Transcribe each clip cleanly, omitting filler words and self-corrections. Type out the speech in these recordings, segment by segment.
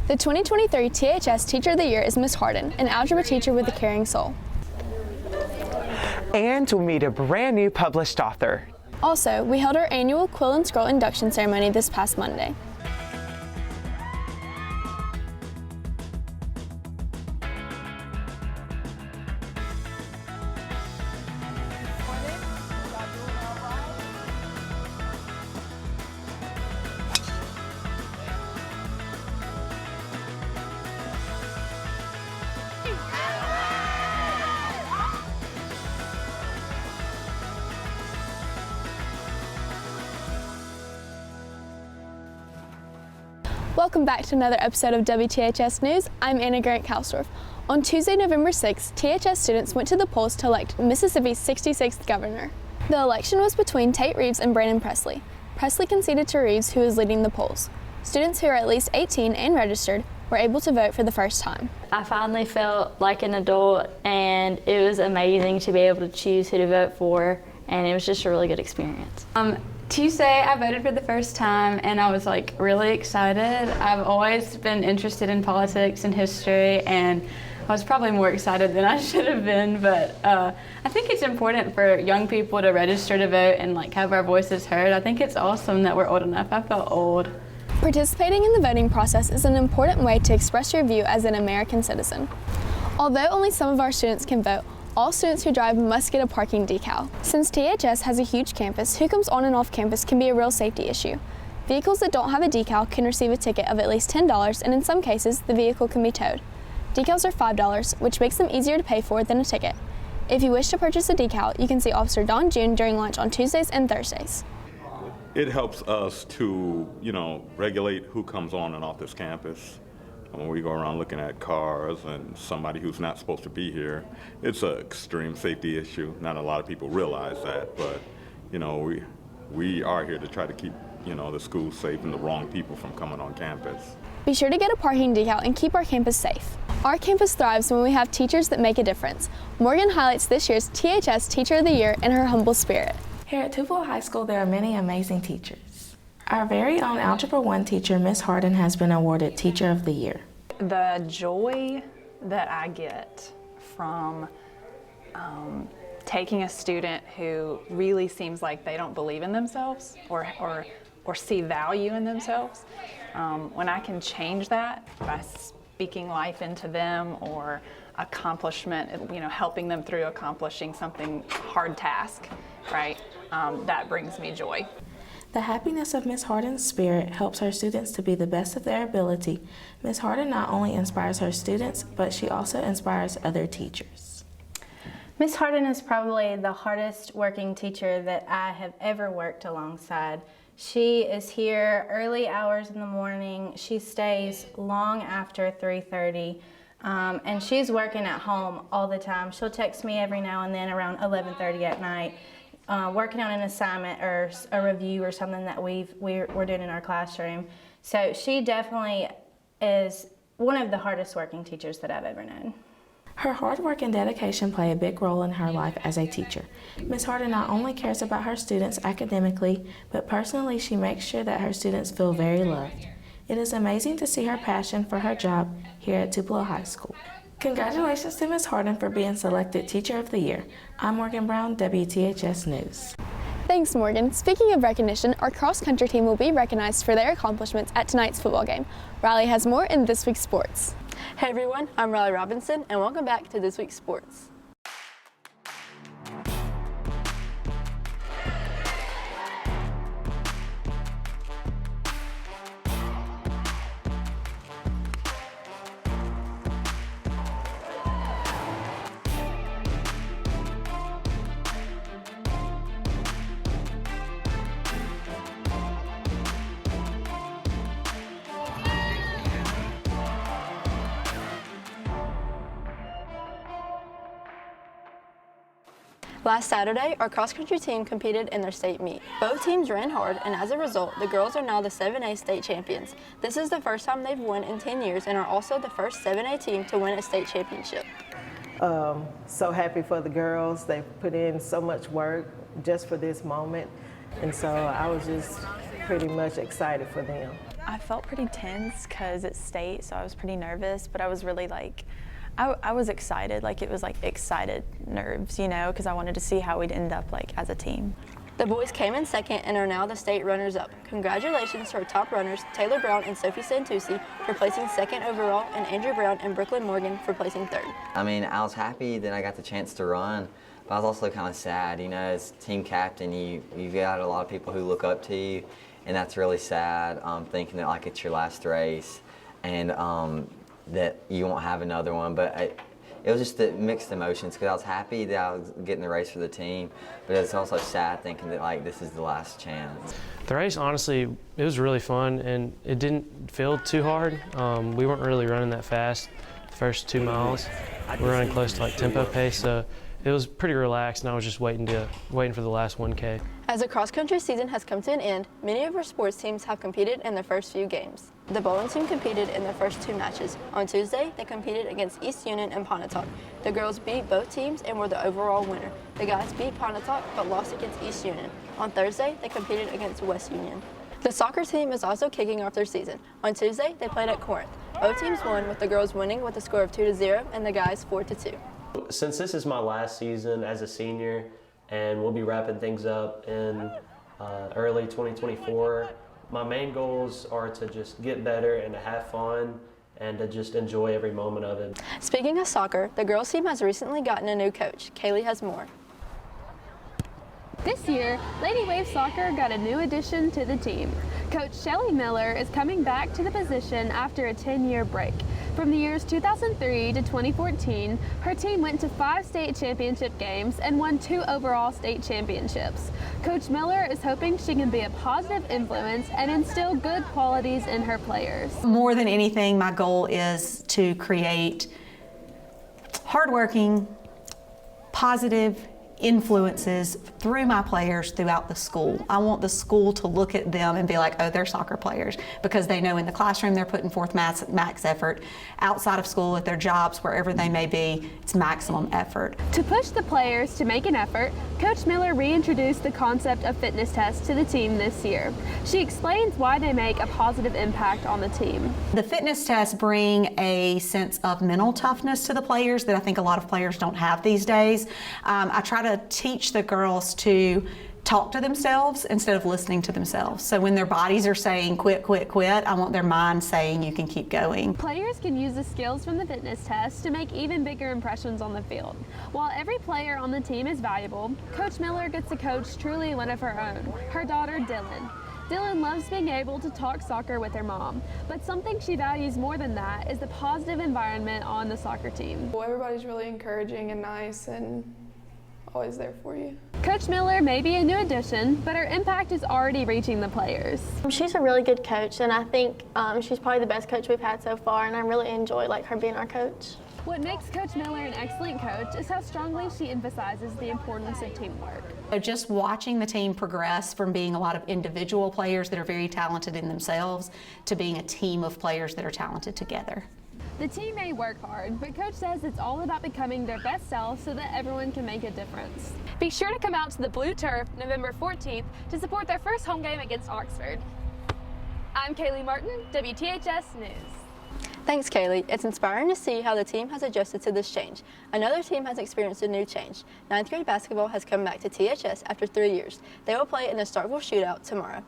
The 2023 THS Teacher of the Year is Miss Harden, an algebra teacher with a caring soul. And we'll meet a brand new published author. Also, we held our annual Quill and Scroll induction ceremony this past Monday. Welcome back to another episode of WTHS News. I'm Anna Grant Kahlstorf. On Tuesday, November 6th, THS students went to the polls to elect Mississippi's 66th governor. The election was between Tate Reeves and Brandon Presley. Presley conceded to Reeves, who was leading the polls. Students who are at least 18 and registered were able to vote for the first time. I finally felt like an adult, and it was amazing to be able to choose who to vote for, and it was just a really good experience. Tuesday, I voted for the first time, and I was really excited. I've always been interested in politics and history, and I was probably more excited than I should have been, but I think it's important for young people to register to vote and have our voices heard. I think it's awesome that we're old enough. I felt old. Participating in the voting process is an important way to express your view as an American citizen. Although only some of our students can vote, all students who drive must get a parking decal. Since THS has a huge campus, who comes on and off campus can be a real safety issue. Vehicles that don't have a decal can receive a ticket of at least $10, and in some cases, the vehicle can be towed. Decals are $5, which makes them easier to pay for than a ticket. If you wish to purchase a decal, you can see Officer Don June during lunch on Tuesdays and Thursdays. It helps us to, regulate who comes on and off this campus. When we go around looking at cars and somebody who's not supposed to be here, it's an extreme safety issue. Not a lot of people realize that, but we are here to try to keep the school safe and the wrong people from coming on campus. Be sure to get a parking decal and keep our campus safe. Our campus thrives when we have teachers that make a difference. Morgan highlights this year's THS Teacher of the Year in her humble spirit. Here at Tupelo High School, there are many amazing teachers. Our very own Algebra 1 teacher, Miss Harden, has been awarded Teacher of the Year. The joy that I get from taking a student who really seems like they don't believe in themselves or see value in themselves, when I can change that by speaking life into them or accomplishment, helping them through accomplishing something hard task, right? That brings me joy. The happiness of Miss Harden's spirit helps her students to be the best of their ability. Miss Harden not only inspires her students, but she also inspires other teachers. Miss Harden is probably the hardest working teacher that I have ever worked alongside. She is here early hours in the morning. She stays long after 3:30. And she's working at home all the time. She'll text me every now and then around 11:30 at night. Working on an assignment or a review or something that we're doing in our classroom. So she definitely is one of the hardest working teachers that I've ever known. Her hard work and dedication play a big role in her life as a teacher. Miss Harden not only cares about her students academically, but personally she makes sure that her students feel very loved. It is amazing to see her passion for her job here at Tupelo High School. Congratulations to Miss Harden for being selected Teacher of the Year. I'm Morgan Brown, WTHS News. Thanks, Morgan. Speaking of recognition, our cross-country team will be recognized for their accomplishments at tonight's football game. Rylie has more in this week's sports. Hey everyone, I'm Rylie Robinson, and welcome back to this week's sports. Last Saturday, our cross-country team competed in their state meet. Both teams ran hard, and as a result, the girls are now the 7A state champions. This is the first time they've won in 10 years and are also the first 7A team to win a state championship. So happy for the girls. They've put in so much work just for this moment, and so I was just pretty much excited for them. I felt pretty tense because it's state, so I was pretty nervous, but I was really like, I was excited. Like it was like excited nerves, you know, because I wanted to see how we'd end up like as a team. The boys came in second and are now the state runners-up. Congratulations to our top runners, Taylor Brown and Sophie Santucci, for placing second overall, and Andrew Brown and Brooklyn Morgan for placing third. I mean, I was happy that I got the chance to run, but I was also kind of sad. You know, as team captain, you've got a lot of people who look up to you, and that's really sad, thinking that like it's your last race and that you won't have another one. But it was just the mixed emotions because I was happy that I was getting the race for the team, but it's also sad thinking that like this is the last chance. The race, honestly, it was really fun and it didn't feel too hard. We weren't really running that fast the first 2 miles. We were running close to like tempo pace, so it was pretty relaxed, and I was just waiting for the last 1K. As the cross-country season has come to an end, many of our sports teams have competed in their first few games. The bowling team competed in their first 2 matches. On Tuesday, they competed against East Union and Pontotoc. The girls beat both teams and were the overall winner. The guys beat Pontotoc but lost against East Union. On Thursday, they competed against West Union. The soccer team is also kicking off their season. On Tuesday, they played at Corinth. Both teams won, with the girls winning with a score of 2-0 and the guys 4-2. Since this is my last season as a senior, and we'll be wrapping things up in early 2024, my main goals are to just get better and to have fun and to just enjoy every moment of it. Speaking of soccer, the girls team has recently gotten a new coach. Caleigh has more. This year, Lady Wave Soccer got a new addition to the team. Coach Shelly Miller is coming back to the position after a 10-year break. From the years 2003 to 2014, her team went to 5 state championship games and won 2 overall state championships. Coach Miller is hoping she can be a positive influence and instill good qualities in her players. More than anything, my goal is to create hardworking, positive influences through my players throughout the school. I want the school to look at them and be like, oh, they're soccer players, because they know in the classroom they're putting forth max effort. Outside of school, at their jobs, wherever they may be, it's maximum effort. To push the players to make an effort, Coach Miller reintroduced the concept of fitness tests to the team this year. She explains why they make a positive impact on the team. The fitness tests bring a sense of mental toughness to the players that I think a lot of players don't have these days. I try to teach the girls to talk to themselves instead of listening to themselves. So when their bodies are saying quit, quit, quit, I want their mind saying you can keep going. Players can use the skills from the fitness test to make even bigger impressions on the field. While every player on the team is valuable, Coach Miller gets to coach truly one of her own, her daughter Dylan. Dylan loves being able to talk soccer with her mom, but something she values more than that is the positive environment on the soccer team. Well, everybody's really encouraging and nice and always there for you. Coach Miller may be a new addition, but her impact is already reaching the players. She's a really good coach, and I think she's probably the best coach we've had so far, and I really enjoy her being our coach. What makes Coach Miller an excellent coach is how strongly she emphasizes the importance of teamwork. So just watching the team progress from being a lot of individual players that are very talented in themselves to being a team of players that are talented together. The team may work hard, but Coach says it's all about becoming their best self so that everyone can make a difference. Be sure to come out to the Blue Turf November 14th to support their first home game against Oxford. I'm Kayley Martin, WTHS News. Thanks, Caleigh. It's inspiring to see how the team has adjusted to this change. Another team has experienced a new change. 9th grade basketball has come back to THS after 3 years. They will play in the Starkville Shootout tomorrow.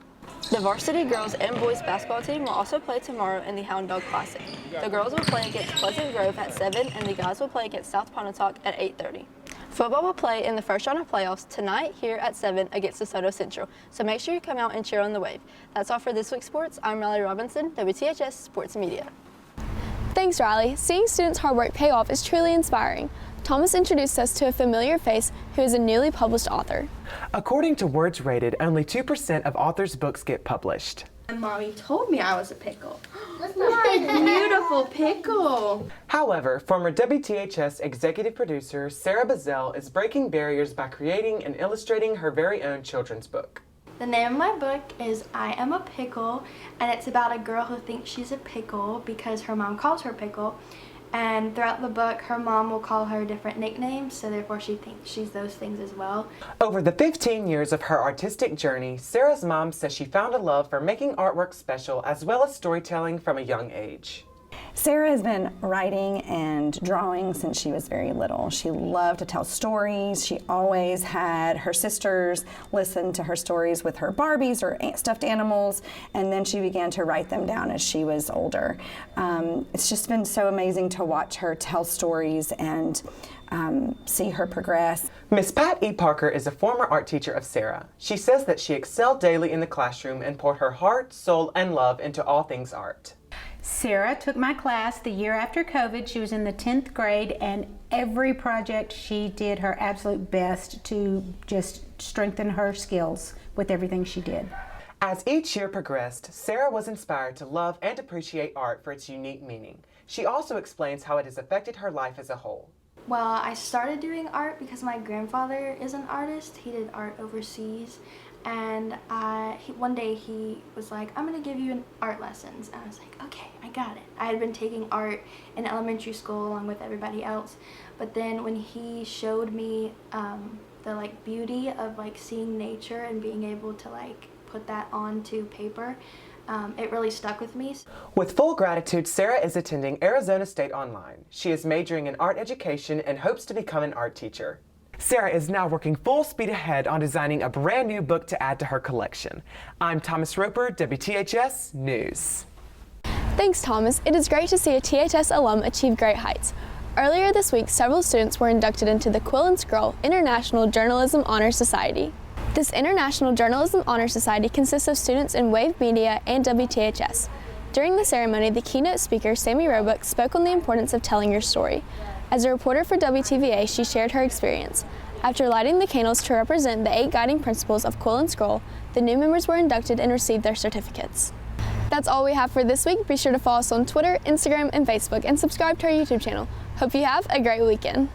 The varsity girls and boys basketball team will also play tomorrow in the Hound Dog Classic. The girls will play against Pleasant Grove at 7 and the guys will play against South Pontotoc at 8:30. Football will play in the first round of playoffs tonight here at 7 against DeSoto Central, so make sure you come out and cheer on the Wave. That's all for this week's sports. I'm Rylie Robinson, WTHS Sports Media. Thanks, Rylie. Seeing students' hard work pay off is truly inspiring. Thomas introduced us to a familiar face who is a newly published author. According to Words Rated, only 2% of authors' books get published. My mommy told me I was a pickle. My beautiful pickle. However, former WTHS executive producer Sarah Bazell is breaking barriers by creating and illustrating her very own children's book. The name of my book is I Am a Pickle, and it's about a girl who thinks she's a pickle because her mom calls her pickle. And throughout the book, her mom will call her different nicknames, so therefore she thinks she's those things as well. Over the 15 years of her artistic journey, Sarah's mom says she found a love for making artwork special as well as storytelling from a young age. Sarah has been writing and drawing since she was very little. She loved to tell stories. She always had her sisters listen to her stories with her Barbies or stuffed animals, and then she began to write them down as she was older. It's just been so amazing to watch her tell stories and see her progress. Miss Pat E. Parker is a former art teacher of Sarah. She says that she excelled daily in the classroom and poured her heart, soul, and love into all things art. Sarah took my class the year after COVID. She was in the 10th grade, and every project she did her absolute best to just strengthen her skills with everything she did. As each year progressed, Sarah was inspired to love and appreciate art for its unique meaning. She also explains how it has affected her life as a whole. Well, I started doing art because my grandfather is an artist. He did art overseas. And one day he was like, I'm going to give you art lessons. And I was like, okay, I got it. I had been taking art in elementary school along with everybody else. But then when he showed me the beauty of seeing nature and being able to put that onto paper, it really stuck with me. With full gratitude, Sarah is attending Arizona State Online. She is majoring in art education and hopes to become an art teacher. Sarah is now working full speed ahead on designing a brand new book to add to her collection. I'm Thomas Roper, WTHS News. Thanks, Thomas. It is great to see a THS alum achieve great heights. Earlier this week, several students were inducted into the Quill and Scroll International Journalism Honor Society. This International Journalism Honor Society consists of students in Wave Media and WTHS. During the ceremony, the keynote speaker, Sammy Roebuck, spoke on the importance of telling your story. As a reporter for WTVA, she shared her experience. After lighting the candles to represent the 8 guiding principles of Quill and Scroll, the new members were inducted and received their certificates. That's all we have for this week. Be sure to follow us on Twitter, Instagram, and Facebook, and subscribe to our YouTube channel. Hope you have a great weekend.